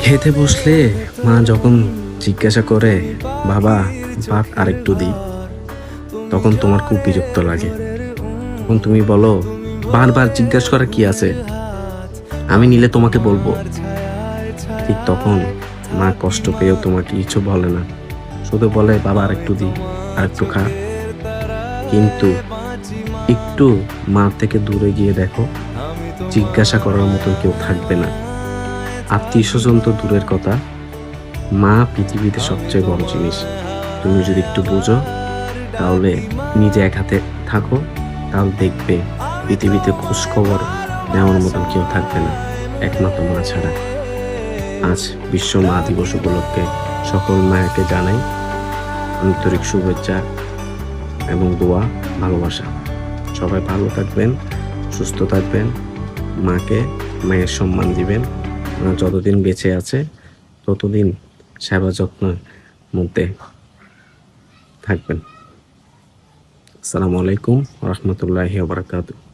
খেতে বসলে মা যখন জিজ্ঞাসা করে, বাবা ভাত আরেকটু দিই, তখন তোমার খুব বিরক্ত লাগে। তখন তুমি বলো, বারবার জিজ্ঞাসা করা কি আছে, আমি নিলে তোমাকে বলবো। ঠিক তখন মা কষ্ট পেয়েও তোমাকে কিছু বলে না, শুধু বলে বাবা আরেকটু দিই, আরেকটু খা। কিন্তু একটু মা থেকে দূরে গিয়ে দেখো, জিজ্ঞাসা করার মতো কেউ থাকবে না। আত্মীয় স্বজন তো দূরের কথা, মা পৃথিবীতে সবচেয়ে বড় জিনিস। তুমি যদি একটু বুঝো, তাহলে নিজে এক হাতে থাকো, তাহলে দেখবে পৃথিবীতে খোঁজ খবর নেওয়ার মতন কেউ থাকবে না, একমাত্র মা ছাড়া। আজ বিশ্ব মা দিবস উপলক্ষে সকল মায়াকে জানাই আন্তরিক শুভেচ্ছা এবং দোয়া, ভালোবাসা। সবাই ভালো থাকবেন, সুস্থ থাকবেন, মাকে মায়ের সম্মান দিবেন। মা যতদিন বেঁচে আছে ততদিন সেবা যত্নের মধ্যে থাকবেন। আসসালামু আলাইকুম ওয়া রাহমাতুল্লাহি ওয়া বারাকাতুহু।